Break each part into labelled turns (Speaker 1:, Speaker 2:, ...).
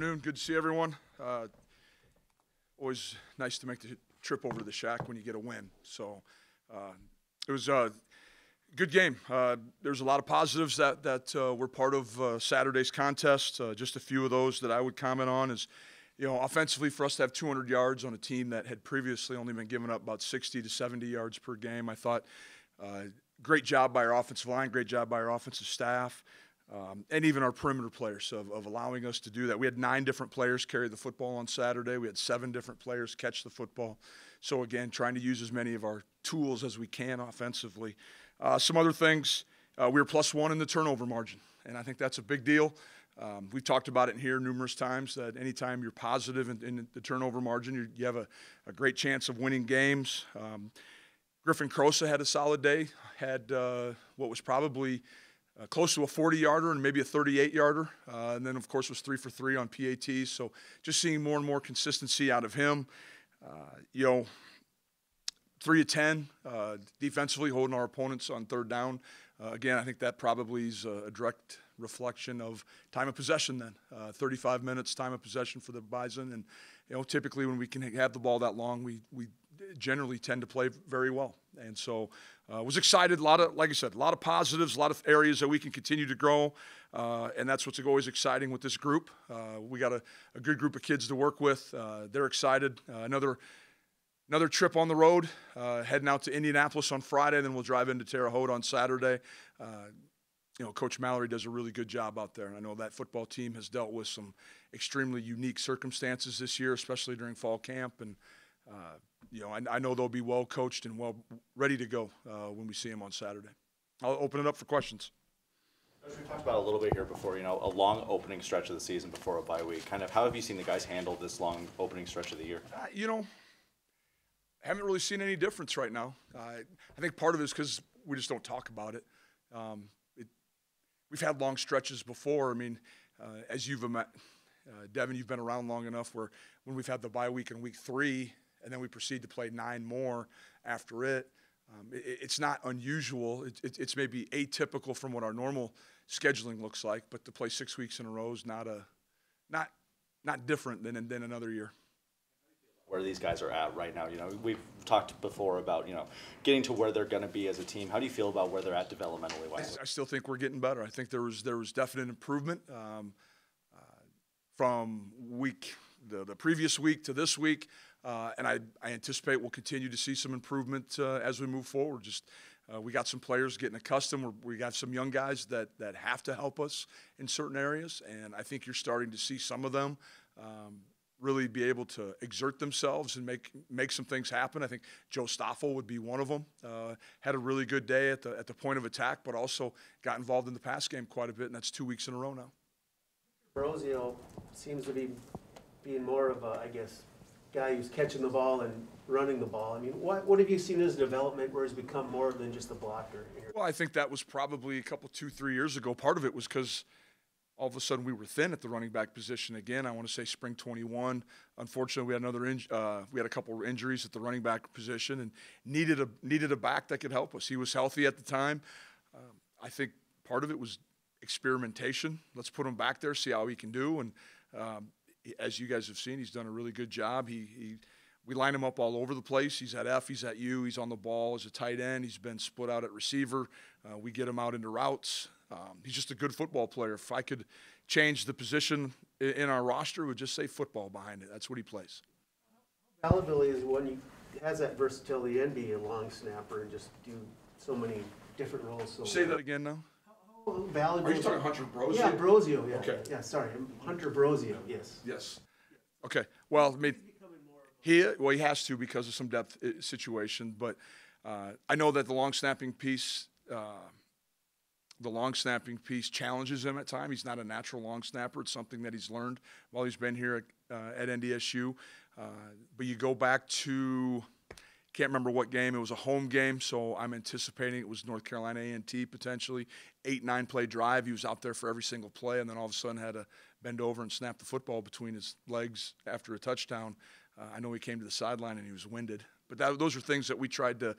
Speaker 1: afternoon. Good to see everyone. Always nice to make the trip over to the shack when you get a win. So it was a good game. There's a lot of positives that were part of Saturday's contest. Just a few of those that I would comment on is, offensively for us to have 200 yards on a team that had previously only been giving up about 60 to 70 yards per game. I thought great job by our offensive line, great job by our offensive staff. And even our perimeter players of allowing us to do that. We had 9 different players carry the football on Saturday. We had 7 different players catch the football. So, again, trying to use as many of our tools as we can offensively. Some other things, we were +1 in the turnover margin, and I think that's a big deal. We've talked about it in here numerous times that anytime you're positive in the turnover margin, you have a great chance of winning games. Griffin Crosa had a solid day, had what was probably close to a 40-yarder and maybe a 38-yarder, and then, of course, was 3 for 3 on PATs. So just seeing more and more consistency out of him. 3 of 10 defensively, holding our opponents on third down. Again, I think that probably is a direct reflection of time of possession then. 35 minutes time of possession for the Bison. And, typically when we can have the ball that long, we generally tend to play very well. And so was excited. Like I said, a lot of positives, a lot of areas that we can continue to grow. And that's what's always exciting with this group. We got a good group of kids to work with. They're excited. Another trip on the road, heading out to Indianapolis on Friday, then we'll drive into Terre Haute on Saturday. Coach Mallory does a really good job out there. And I know that football team has dealt with some extremely unique circumstances this year, especially during fall camp. And, I know they'll be well coached and well ready to go when we see them on Saturday. I'll open it up for questions.
Speaker 2: As we talked about a little bit here before, a long opening stretch of the season before a bye week. Kind of how have you seen the guys handle this long opening stretch of the year?
Speaker 1: I haven't really seen any difference right now. I think part of it is because we just don't talk about it. We've had long stretches before. I mean, as Devin, you've been around long enough where when we've had the bye week in week 3 and then we proceed to play 9 more after it, it's not unusual. It's maybe atypical from what our normal scheduling looks like, but to play 6 weeks in a row is not different than another year.
Speaker 2: Where these guys are at right now, we've talked before about, getting to where they're going to be as a team. How do you feel about where they're at developmentally wise?
Speaker 1: I still think we're getting better. I think there was definite improvement from the previous week to this week, and I anticipate we'll continue to see some improvement as we move forward. We got some players getting accustomed. We got some young guys that have to help us in certain areas, and I think you're starting to see some of them really be able to exert themselves and make some things happen. I think Joe Stoffel would be one of them. Had a really good day at the point of attack, but also got involved in the pass game quite a bit, and that's 2 weeks in a row now.
Speaker 3: Brosio seems to be being more of a, guy who's catching the ball and running the ball. I mean, what have you seen as development where he's become more than just a blocker?
Speaker 1: Well, I think that was probably a couple, 2-3 years ago. Part of it was because all of a sudden we were thin at the running back position again. I want to say spring 21. Unfortunately, we had a couple of injuries at the running back position and needed a back that could help us. He was healthy at the time. I think part of it was experimentation. Let's put him back there, see how he can do. And as you guys have seen, he's done a really good job. We line him up all over the place. He's at F, he's at U, he's on the ball as a tight end. He's been split out at receiver. We get him out into routes. He's just a good football player. If I could change the position in our roster, it would just say football behind it. That's what he plays.
Speaker 3: Valuable is when he has that versatility and be a long snapper and just do so many different roles.
Speaker 1: Say that again now.
Speaker 3: How valuable?
Speaker 1: Are you talking Hunter Brosio?
Speaker 3: Yeah, Brosio. Yeah.
Speaker 1: Okay.
Speaker 3: Yeah. Sorry, Hunter Brosio. Yes.
Speaker 1: Yes. Okay. Well, I mean, he has to because of some depth situation, but I know that the long snapping piece challenges him at times. He's not a natural long snapper. It's something that he's learned while he's been here at NDSU. But you go back to, can't remember what game. It was a home game, so I'm anticipating it was North Carolina A&T potentially. 8-9 play drive. He was out there for every single play, and then all of a sudden had to bend over and snap the football between his legs after a touchdown. I know he came to the sideline and he was winded. But those are things that we tried to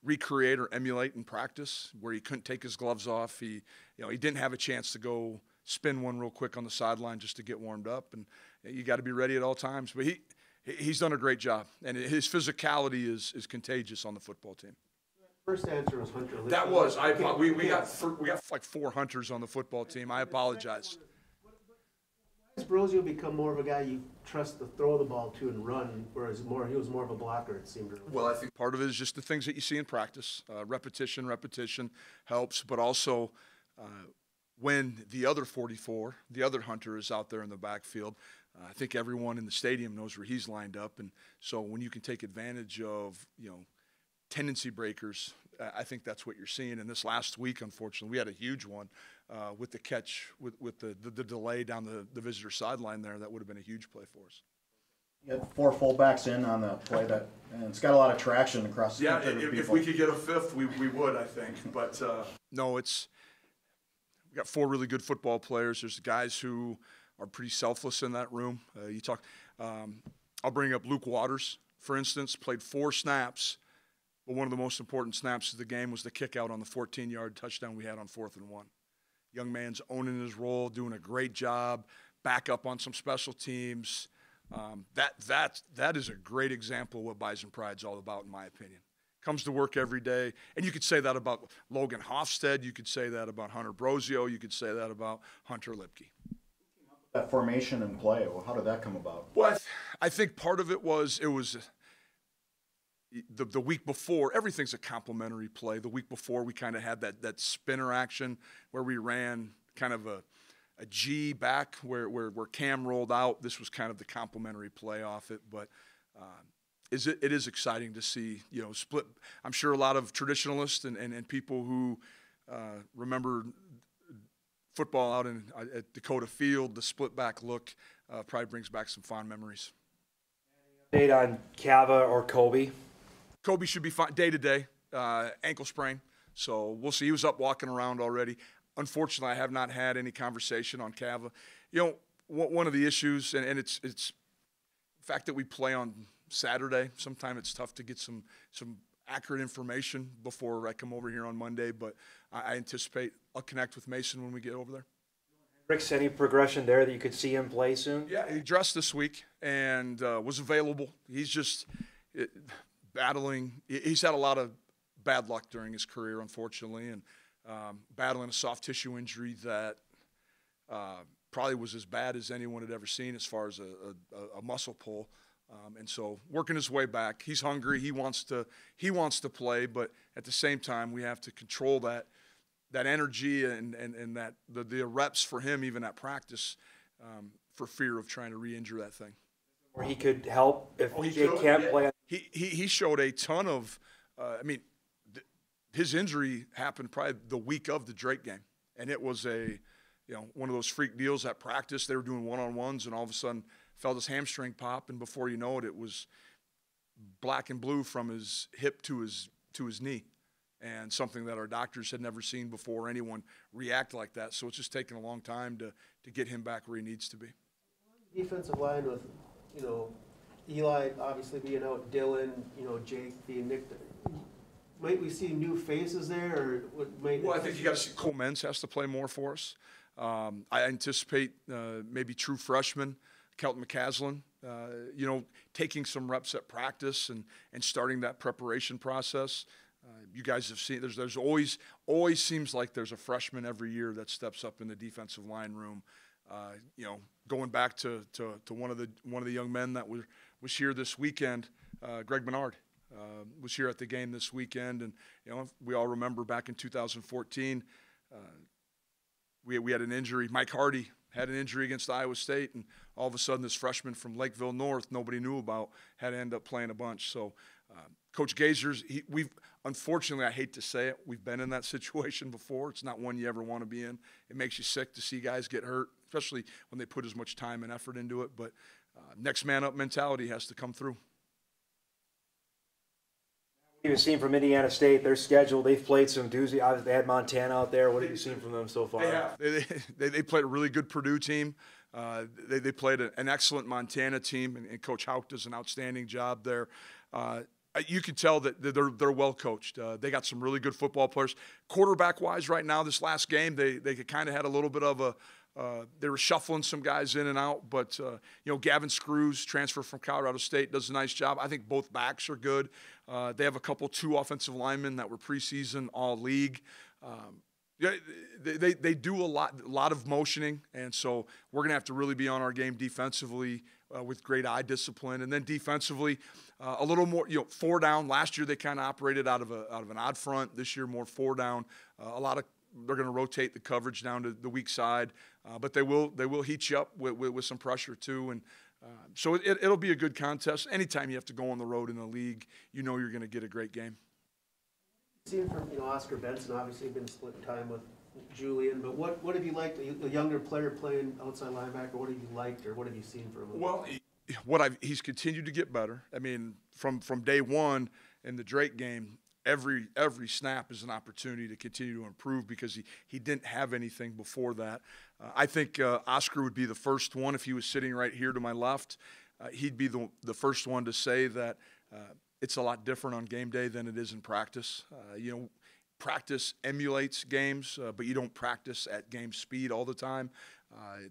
Speaker 1: recreate or emulate in practice, where he couldn't take his gloves off. He didn't have a chance to go spin one real quick on the sideline just to get warmed up. And you got to be ready at all times. But he's done a great job, and his physicality is contagious on the football team.
Speaker 3: First answer was Hunter Lipke.
Speaker 1: That was we got like 4 hunters on the football team. I apologize.
Speaker 3: Has Brosio become more of a guy you trust to throw the ball to and run, whereas he was more of a blocker, it seemed?
Speaker 1: Well, I think part of it is just the things that you see in practice. Repetition helps, but also when the other 44, the other hunter is out there in the backfield, I think everyone in the stadium knows where he's lined up. And so when you can take advantage of, tendency breakers, I think that's what you're seeing. And this last week, unfortunately, we had a huge one with the catch, with the delay down the visitor sideline there. That would have been a huge play for us.
Speaker 4: You had 4 fullbacks in on the play and it's got a lot of traction across the country.
Speaker 1: If we could get a 5th, we would, I think. But no, we got 4 really good football players. There's guys who are pretty selfless in that room. I'll bring up Luke Waters, for instance, played 4 snaps. But one of the most important snaps of the game was the kick out on the 14-yard touchdown we had on 4th and 1. Young man's owning his role, doing a great job, back up on some special teams. That is a great example of what Bison Pride's all about, in my opinion. Comes to work every day. And you could say that about Logan Hofstad. You could say that about Hunter Brosio. You could say that about Hunter Lipke.
Speaker 4: That formation and play, well, how did that come about?
Speaker 1: Well, I think part of it was the week before. Everything's a complementary play. The week before, we kind of had that spinner action where we ran kind of a G back where Cam rolled out. This was kind of the complementary play off it. But it is exciting to see, split. I'm sure a lot of traditionalists and people who remember football out at Dakota Field, the split back look probably brings back some fond memories.
Speaker 5: Update on Cava or Kobe?
Speaker 1: Kobe should be fine day to day, ankle sprain. So we'll see. He was up walking around already. Unfortunately, I have not had any conversation on Cava. One of the issues, and it's the fact that we play on Saturday. Sometimes it's tough to get some accurate information before I come over here on Monday. But I anticipate I'll connect with Mason when we get over there.
Speaker 5: Rick's, any progression there that you could see him play soon?
Speaker 1: Yeah, he dressed this week and was available. He's just battling. He's had a lot of bad luck during his career, unfortunately, and battling a soft tissue injury that probably was as bad as anyone had ever seen as far as a muscle pull. And so working his way back. He's hungry. He wants to play, but at the same time, we have to control that energy and that the reps for him even at practice for fear of trying to re-injure that thing.
Speaker 5: Or he could help if he can't play.
Speaker 1: He showed a ton of. His injury happened probably the week of the Drake game, and it was one of those freak deals at practice. They were doing one-on-ones, and all of a sudden felt his hamstring pop, and before you know it, it was black and blue from his hip to his knee, and something that our doctors had never seen before anyone react like that. So it's just taken a long time to get him back where he needs to be.
Speaker 3: Defensive line with, Eli obviously being out, Dylan, Jake being nicked. Might we see new faces there, or
Speaker 1: Well, I think you got to see Cole Menz has to play more for us. I anticipate maybe true freshman Kelton McCaslin, taking some reps at practice and starting that preparation process. You guys have seen there's always seems like there's a freshman every year that steps up in the defensive line room. Going back to one of the young men that was here this weekend, Greg Menard. Was here at the game this weekend, and we all remember back in 2014, we had an injury. Mike Hardy had an injury against Iowa State, and all of a sudden this freshman from Lakeville North nobody knew about had to end up playing a bunch. So Coach Gazer's, unfortunately, I hate to say it, we've been in that situation before. It's not one you ever want to be in. It makes you sick to see guys get hurt, especially when they put as much time and effort into it. But next man up mentality has to come through.
Speaker 5: You've seen from Indiana State, their schedule, they've played some doozy. Obviously, they had Montana out there. What have you seen from them so far?
Speaker 1: They have. They played a really good Purdue team. They played an excellent Montana team, and Coach Houck does an outstanding job there. You can tell that they're well coached. They got some really good football players. Quarterback-wise right now, this last game, they kind of had a little bit of They were shuffling some guys in and out, but Gavin Screws, transfer from Colorado State, does a nice job. I think both backs are good. They have two offensive linemen that were preseason all-league. Yeah, they do a lot of motioning, and so we're going to have to really be on our game defensively with great eye discipline, and then defensively a little more. 4 down. Last year they kind of operated out of an odd front. This year more 4 down. They're going to rotate the coverage down to the weak side, but they will heat you up with some pressure too, and so it'll be a good contest. Anytime you have to go on the road in the league, you're going to get a great game.
Speaker 3: Seen from Oscar Benson, obviously been splitting time with Julian, but what have you liked, a younger player playing outside linebacker? What have you liked, or what have you seen from him?
Speaker 1: Well, he's continued to get better. I mean, from day one in the Drake game, every snap is an opportunity to continue to improve because he didn't have anything before that. I think Oscar would be the first one, if he was sitting right here to my left, he'd be the first one to say that it's a lot different on game day than it is in practice. Practice emulates games, but you don't practice at game speed all the time.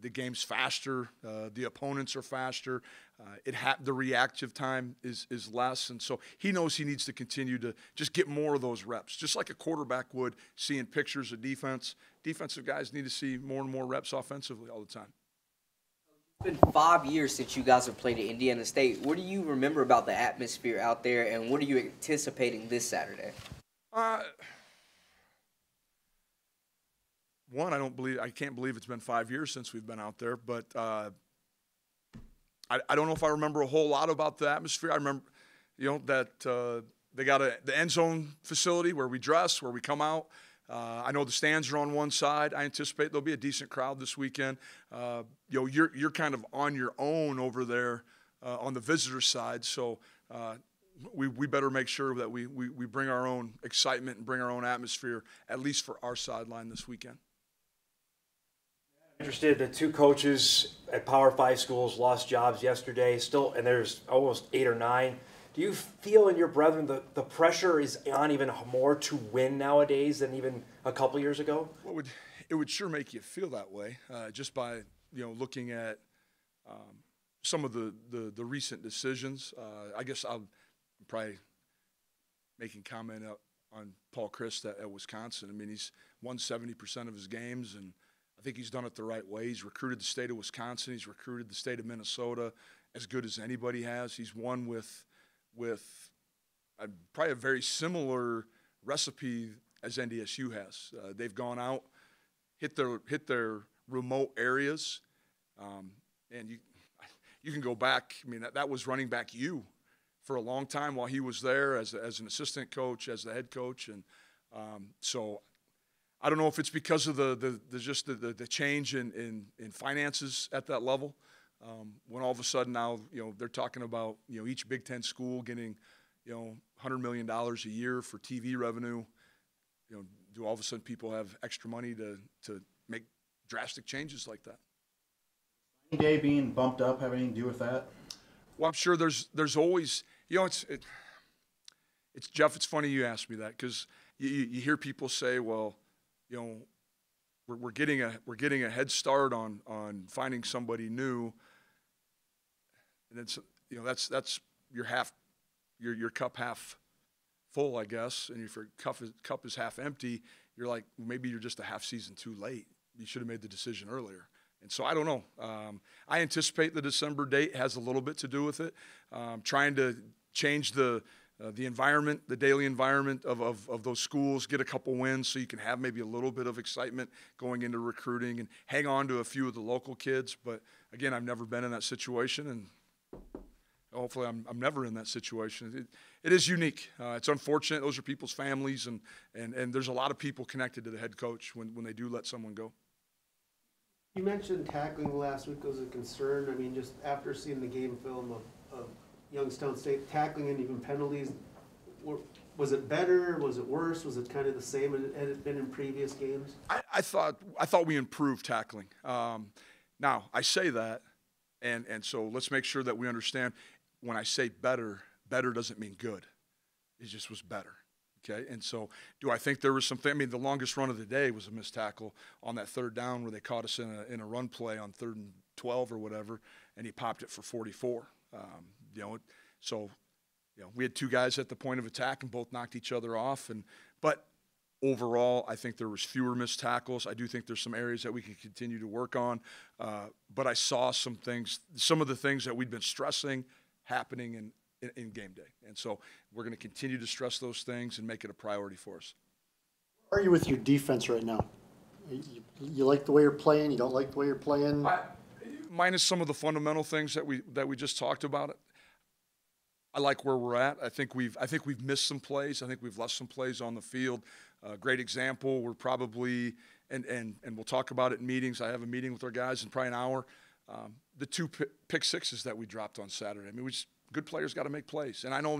Speaker 1: The game's faster. The opponents are faster. The reactive time is less, and so he knows he needs to continue to just get more of those reps, just like a quarterback would seeing pictures of defense. Defensive guys need to see more and more reps offensively all the time.
Speaker 6: It's been 5 years since you guys have played at Indiana State. What do you remember about the atmosphere out there, and what are you anticipating this Saturday?
Speaker 1: One, I can't believe it's been 5 years since we've been out there, but I don't know if I remember a whole lot about the atmosphere. I remember, that they got the end zone facility where we dress, where we come out. I know the stands are on one side. I anticipate there'll be a decent crowd this weekend. You're kind of on your own over there on the visitor side, so we better make sure that we bring our own excitement and bring our own atmosphere, at least for our sideline this weekend.
Speaker 5: Interested, the 2 coaches at Power 5 schools lost jobs yesterday, and there's almost 8 or 9. Do you feel in your brethren the pressure is on even more to win nowadays than even a couple years ago?
Speaker 1: Well, it would sure make you feel that way, just by looking at some of the recent decisions. I guess I'll probably making comment on Paul Chryst at Wisconsin. I mean, he's won 70% of his games, and I think he's done it the right way. He's recruited the state of Wisconsin. He's recruited the state of Minnesota as good as anybody has. He's won with probably a very similar recipe as NDSU has. They've gone out, hit their remote areas, and you can go back. I mean, that was running back U for a long time while he was there as an assistant coach, as the head coach, and so I don't know if it's because of the change in finances at that level. When all of a sudden now, they're talking about, each Big Ten school getting, $100 million a year for TV revenue. Do all of a sudden people have extra money to make drastic changes like that?
Speaker 4: Day being bumped up have anything to do with that?
Speaker 1: Well, I'm sure there's always, it's Jeff. It's funny you asked me that because you hear people say, well, we're getting a head start on finding somebody new. And it's, that's your cup half full, I guess. And if your cup is half empty, you're like, maybe you're just a half season too late. You should have made the decision earlier. And so I don't know. I anticipate the December date has a little bit to do with it. Trying to change the environment, the daily environment of those schools, get a couple wins so you can have maybe a little bit of excitement going into recruiting and hang on to a few of the local kids. But again, I've never been in that situation, and hopefully I'm never in that situation. It is unique. It's unfortunate. Those are people's families, and there's a lot of people connected to the head coach when they do let someone go.
Speaker 3: You mentioned tackling last week was a concern. I mean, just after seeing the game film of Youngstown State, tackling and even penalties, was it better? Was it worse? Was it kind of the same as it had been in previous games?
Speaker 1: I thought we improved tackling. Now, I say that, and so let's make sure that we understand when I say better doesn't mean good. It just was better. Okay, and so do I think there was something? I mean, the longest run of the day was a missed tackle on that third down where they caught us in a run play on 3rd and 12 or whatever, and he popped it for 44. So we had 2 guys at the point of attack and both knocked each other off. But overall, I think there was fewer missed tackles. I do think there's some areas that we can continue to work on. But I saw some of the things that we'd been stressing happening in game day. And so we're going to continue to stress those things and make it a priority for us.
Speaker 7: Where are you with your defense right now? You like the way you're playing? You don't like the way you're playing?
Speaker 1: Minus some of the fundamental things that we just talked about. I like where we're at. I think we've missed some plays. I think we've left some plays on the field. Great example. We're probably and we'll talk about it in meetings. I have a meeting with our guys in probably an hour. The 2 pick sixes that we dropped on Saturday. I mean, good players got to make plays. And I know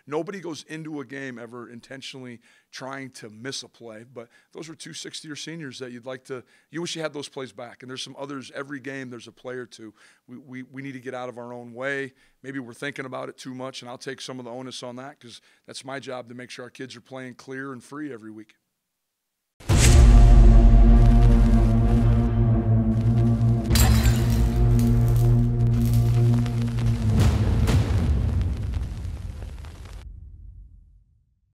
Speaker 1: nobody goes into a game ever intentionally trying to miss a play, but those were 2 sixth-year seniors that you wish you had those plays back. And there's some others, every game there's a play or 2. We need to get out of our own way. Maybe we're thinking about it too much, and I'll take some of the onus on that because that's my job to make sure our kids are playing clear and free every week.